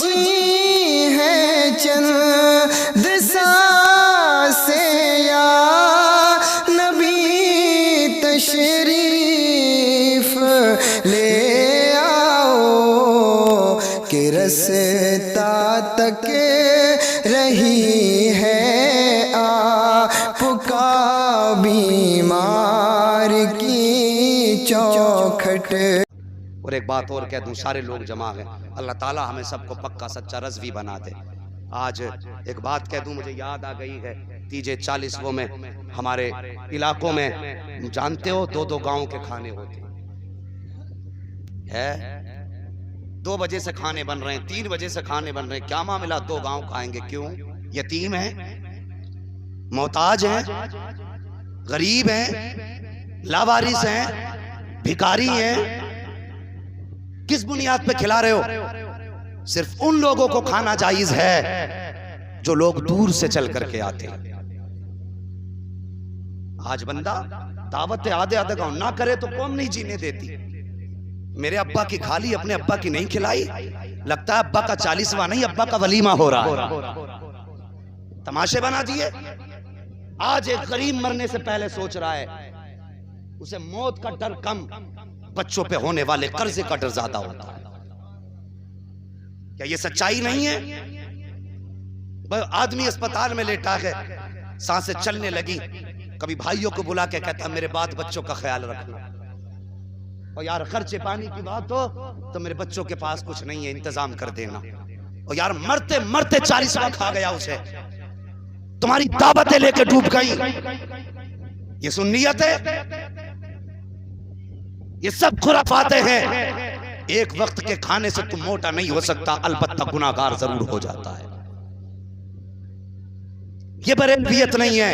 جی ہے چند سانسیں یا نبی تشریف لے آؤ کہ رستا تک رہی ہے آپ کا بیمار کی چوکھٹ۔ اور ایک بات اور کہہ دوں، سارے لوگ جمع ہیں، اللہ تعالیٰ ہمیں سب کو پکا سچا رضوی بنا دے۔ آج ایک بات کہہ دوں، مجھے یاد آ گئی ہے تیجے 40 میں ہمارے علاقوں میں جانتے ہو 2 گاؤں کے کھانے ہوتے ہیں، 2 بجے سے کھانے بن رہے ہیں، 3 بجے سے کھانے بن رہے ہیں، کیا معاملہ 2 گاؤں کھائیں گے؟ کیوں؟ یتیم ہیں، محتاج ہیں، غریب ہیں، لاوارث ہیں، بھکاری ہیں، کس بنیاد پہ کھلا رہے ہو؟ صرف ان لوگوں کو کھانا جائز ہے جو لوگ دور سے چل کر کے آتے ہیں۔ آج بندہ دعوت آدھے گاؤں نہ کرے تو قوم نہیں جینے دیتی۔ میرے ابا کی کھالی اپنے ابا کی نہیں کھلائی، لگتا ہے ابا کا 40واں نہیں ابا کا ولیمہ ہو رہا ہے، تماشے بنا دیے۔ آج ایک غریب مرنے سے پہلے سوچ رہا ہے، اسے موت کا ڈر کم، بچوں پہ ہونے والے قرضے کا ڈر زیادہ ہوتا ہے۔ کیا یہ سچائی نہیں ہے؟ آدمی اسپتال میں لیٹا ہے، سانسیں چلنے لگی، کبھی بھائیوں کو بلا کے کہتا میرے بعد بچوں کا خیال رکھنا، اور یار خرچے پانی کی بات ہو تو میرے بچوں کے پاس کچھ نہیں ہے، انتظام کر دینا، اور یار مرتے مرتے 40واں کھا گیا اسے، تمہاری دعوتیں لے کے ڈوب گئی۔ یہ سنیت ہے؟ یہ سب خرافاتیں ہیں۔ ایک وقت کے کھانے سے تم موٹا نہیں ہو سکتا، البتہ گناہگار ضرور ہو جاتا ہے۔ یہ بریلویت نہیں ہے۔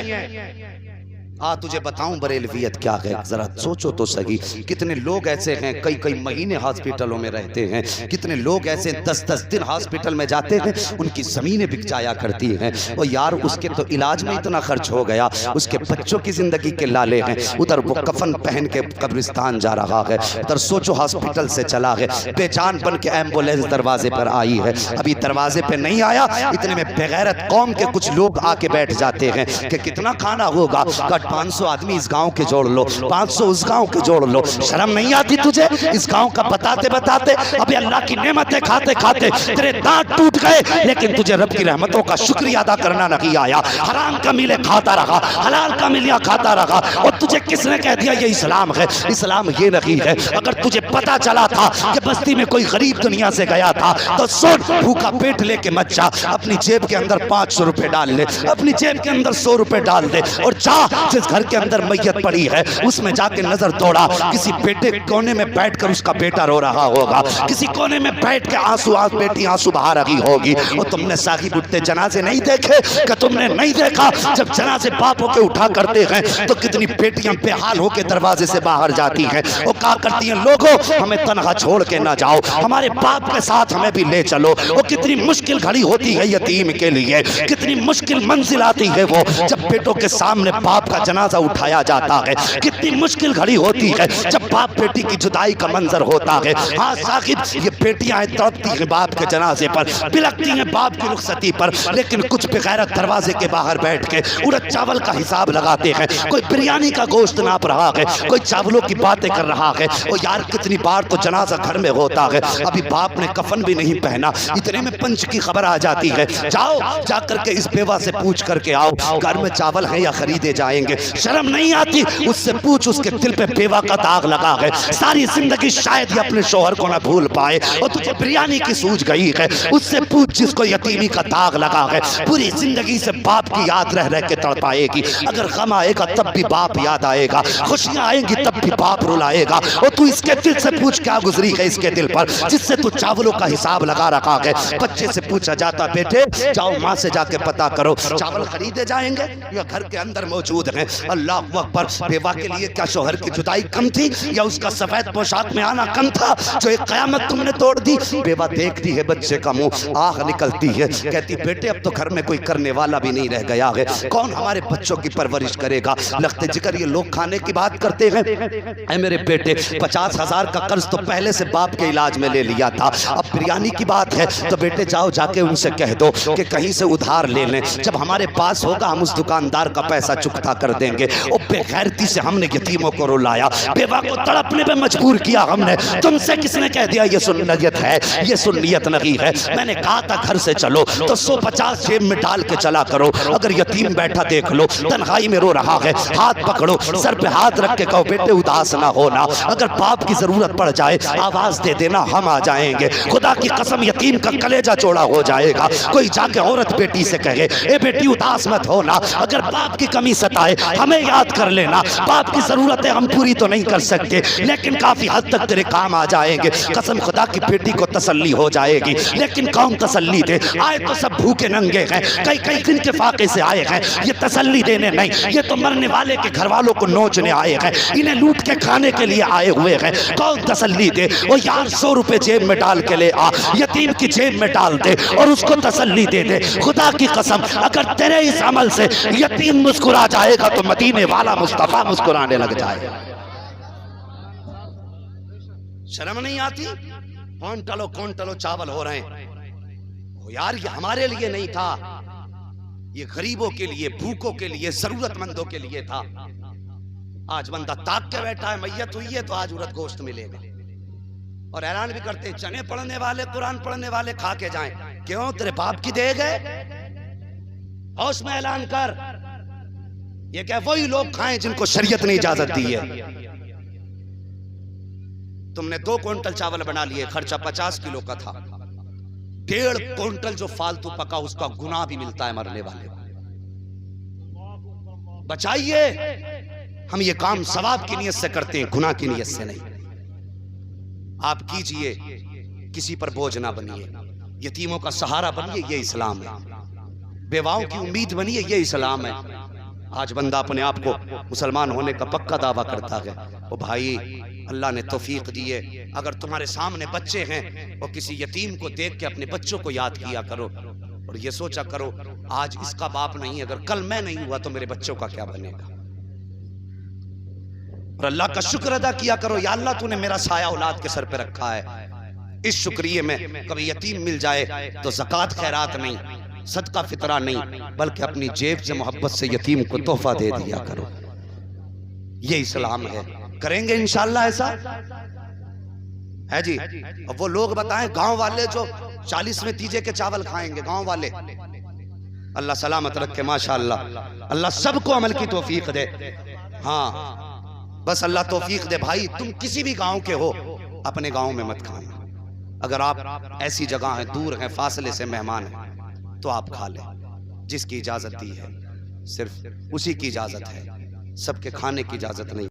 تجھے بتاؤں بریلویت کیا ہے، ذرا سوچو تو صحیح۔ کتنے لوگ ایسے ہیں کئی مہینے ہاسپٹلوں میں رہتے ہیں، کتنے لوگ ایسے 10 دن ہاسپٹل میں جاتے ہیں، ان کی زمینیں بک جایا کرتی ہیں، اور یار اس کے تو علاج میں اتنا خرچ ہو گیا، اس کے بچوں کی زندگی کے لالے ہیں، ادھر وہ کفن پہن کے قبرستان جا رہا ہے، ادھر سوچو ہاسپٹل سے چلا ہے، بے جان بن کے ایمبولینس دروازے پر آئی ہے، ابھی دروازے پہ نہیں آیا، اتنے میں بغیرت قوم کے کچھ لوگ آ کے بیٹھ جاتے ہیں کہ کتنا کھانا ہوگا؟ 500 آدمی اس گاؤں کے جوڑ لو، 500 اس گاؤں کے جوڑ لو۔ شرم نہیں آتی تجھے؟ اس گاؤں کا بتاتے ابھی اللہ کی نعمتیں کھاتے تیرے دانت ٹوٹ گئے، لیکن تجھے رب کی رحمتوں کا شکریہ ادا کرنا نہیں آیا، حرام کا ملے کھاتا رہا، حلال کا ملیا کھاتا رہا، اور تجھے کس نے کہہ دیا یہ اسلام ہے؟ اسلام یہ نہیں ہے۔ اگر تجھے پتا چلا تھا کہ بستی میں کوئی غریب دنیا سے گیا تھا تو سن، بھوکا پیٹ لے کے مت جا، اپنی جیب کے اندر 500 روپے ڈال لے، اپنی جیب کے اندر 100 روپے ڈال دے، اور جا جس گھر کے اندر میت پڑی ہے اس میں جا کے نظر دوڑا، کسی بیٹے کونے میں بیٹھ کر اس کا بیٹا رو رہا ہوگا، کسی کونے میں بیٹھ کے بیٹی آنسو بہا رہی ہوگی، اور تم نے صاحب اٹھتے جنازے نہیں دیکھے؟ کہ تم نے نہیں دیکھا جب جنازے باپوں کے اٹھا کرتے ہیں تو کتنی بیٹیاں بے حال ہو کے دروازے سے باہر جاتی ہیں، وہ کہا کرتی ہیں لوگوں ہمیں تنہا چھوڑ کے نہ جاؤ، ہمارے باپ کے ساتھ ہمیں بھی لے چلو۔ وہ کتنی مشکل گھڑی ہوتی ہے یتیم کے لیے، کتنی مشکل منزل آتی ہے وہ جب بیٹوں کے سامنے باپ کا جنازہ اٹھایا جاتا ہے، کتنی مشکل گھڑی ہوتی ہے جب باپ بیٹی کی جدائی کا منظر ہوتا ہے۔ ہاں صاحب، یہ بیٹیاں تڑپتی ہیں باپ کے جنازے پر، بلکتی ہیں باپ کی رخصتی پر، لیکن کچھ بغیرت دروازے کے باہر بیٹھ کے اڑد چاول کا حساب لگاتے ہیں، کوئی بریانی کا گوشت ناپ رہا ہے، کوئی چاولوں کی باتیں کر رہا ہے۔ اور یار کتنی بار تو جنازہ گھر میں ہوتا ہے، ابھی باپ نے کفن بھی نہیں پہنا، اتنے میں پنچ کی خبر آ جاتی ہے، جاؤ جا کر کے اس بیوہ سے پوچھ کر کے آؤ گھر میں چاول ہیں یا خریدے جائیں گے۔ شرم نہیں آتی؟ اس سے پوچھ، اس کے دل پہ بیوہ کا داغ لگا ہے، ساری زندگی شاید یہ اپنے شوہر کو نہ بھول پائے، اور تجھے بریانی کی سوج گئی ہے۔ اس سے پوچھ جس کو یتیمی کا داغ لگا ہے، پوری زندگی سے باپ کی یاد رہ رہ کے تڑپائے گی، اگر غم آئے گا تب بھی باپ یاد آئے گا، خوشیاں آئیں گی تب بھی باپ رلائے گا۔ اور تو اس کے دل سے پوچھ کیا گزری ہے اس کے دل پر جس سے تو چاولوں کا حساب لگا رکھا ہے۔ بچے سے پوچھا جاتا بیٹے جاؤ ماں سے جا کے پتا کرو چاول خریدے جائیں گے یا گھر کے اندر موجود ہیں۔ ہیں۔ اللہ اکبر، بیوہ کے لیے کیا شوہر کی جدائی کم تھی یا اس کا سفید پوشاک میں آنا کم تھا جو ایک قیامت تم نے توڑ دی؟ بیوہ دیکھتی ہے بچے کا منہ، آہ نکلتی ہے، کہتی بیٹے اب تو گھر میں کوئی کرنے والا بھی نہیں رہ گیا ہے، کون ہمارے بچوں کی پرورش کرے گا؟ لخت جگر یہ لوگ کھانے کی بات کرتے ہیں، اے میرے بیٹے 50,000 کا قرض تو پہلے سے باپ کے علاج میں لے لیا تھا، اب بریانی کی بات ہے تو بیٹے جاؤ جا کے ان سے کہہ دو کہ کہیں سے ادھار لے لیں، جب ہمارے پاس ہوگا ہم اس دکاندار کا پیسہ چکتا کر دیں گے۔ او بے غیرتی سے ہم نے یتیموں کو رلایا، بیوہ کو تڑپنے پہ مجبور کیا ہم نے۔ تم سے کس نے کہہ دیا یہ سنیت ہے؟ یہ سنیت نہیں ہے۔ میں نے کہا تھا گھر سے چلو تو 150 جیب میں ڈال کے چلا کرو، اگر یتیم بیٹھا دیکھ لو تنہائی میں رو رہا ہے ہاتھ پکڑو، سر پہ ہاتھ رکھ کے کہو بیٹے اداس نہ ہونا، اگر باپ کی ضرورت پڑ جائے آواز دے دینا ہم آ جائیں گے۔ خدا کی قسم یتیم کا کلیجہ چوڑا ہو جائے گا۔ کوئی جا کے عورت بیٹی سے کہے اے بیٹی اداس مت ہونا، اگر باپ کی کمی ستائے ہمیں یاد کر لینا، باپ کی ضرورتیں ہم پوری تو نہیں کر سکتے لیکن کافی حد تک تیرے کام آ جائیں گے۔ قسم خدا کی بیٹی کو تسلی ہو جائے گی، لیکن کون تسلی دے؟ آئے تو سب بھوکے ننگے ہیں، کئی دن کے فاقے سے آئے ہیں، یہ تسلی دینے نہیں، یہ تو مرنے والے کے گھر والوں کو نوچنے آئے ہیں، انہیں لوٹ کے کھانے کے لیے آئے ہوئے ہیں۔ کون تسلی دے؟ وہ یار 100 روپے جیب میں ڈال کے لے آ، یتیم کی جیب میں ڈال دے اور اس کو تسلی دے دے۔ خدا کی قسم اگر تیرے اس عمل سے یتیم مسکرا جائے گا تو مدینے والا مصطفیٰ مسکرانے لگ جائے گا۔ شرم نہیں آتی؟ کونٹلوں چاول ہو رہے ہیں، یار یہ ہمارے لیے نہیں تھا، یہ غریبوں کے لیے، بھوکوں کے لیے، ضرورت مندوں کے لیے تھا۔ آج بندہ تاک کے بیٹھا ہے، میت ہوئی ہے تو آج عورت گوشت ملے گا، اور اعلان بھی کرتے ہیں چنے پڑھنے والے قرآن پڑھنے والے کھا کے جائیں۔ کیوں؟ تیرے باپ کی دے گئے؟ ہوش میں اعلان کر، یہ کہ وہی لوگ کھائیں جن کو شریعت نے اجازت دی ہے۔ تم نے 2 کوئنٹل چاول بنا لیے، خرچہ 50 کلو کا تھا، 1.5 کوئنٹل جو فالتو پکا اس کا گناہ بھی ملتا ہے مرنے والے کو۔ بچائیے، ہم یہ کام ثواب کی نیت سے کرتے ہیں، گناہ کی نیت سے نہیں۔ آپ کیجئے، کسی پر بوجھ نہ بنیے، یتیموں کا سہارا بنیے، یہ اسلام ہے، بیواؤں کی امید بنیے، یہ اسلام ہے۔ آج بندہ اپنے آپ کو مسلمان ہونے کا پکا دعویٰ کرتا ہے۔ او بھائی، اللہ نے توفیق دی ہے، اگر تمہارے سامنے بچے ہیں اور کسی یتیم کو دیکھ کے اپنے بچوں کو یاد کیا کرو اور یہ سوچا کرو آج اس کا باپ نہیں، اگر کل میں نہیں ہوا تو میرے بچوں کا کیا بنے گا، اور اللہ کا شکر ادا کیا کرو، یا اللہ تو نے میرا سایہ اولاد کے سر پہ رکھا ہے۔ اس شکریہ میں کبھی یتیم مل جائے تو زکوٰۃ خیرات نہیں، صدقہ فطرہ نہیں، بلکہ اپنی جیب سے محبت سے یتیم کو تحفہ دے دیا کرو، یہ اسلام ہے۔ کریں گے انشاءاللہ ایسا ہے جی؟ اب وہ لوگ بتائیں گاؤں والے جو 40ویں تیجے کے چاول کھائیں گے، گاؤں والے، اللہ سلامت رکھے ماشاءاللہ، اللہ سب کو عمل کی توفیق دے۔ ہاں بس اللہ توفیق دے۔ بھائی تم کسی بھی گاؤں کے ہو، اپنے گاؤں میں مت کھانا، اگر آپ ایسی جگہ ہیں، دور ہیں، فاصلے سے مہمان ہیں تو آپ کھا لیں، جس کی اجازت دی ہے صرف اسی کی اجازت ہے، سب کے کھانے کی اجازت نہیں۔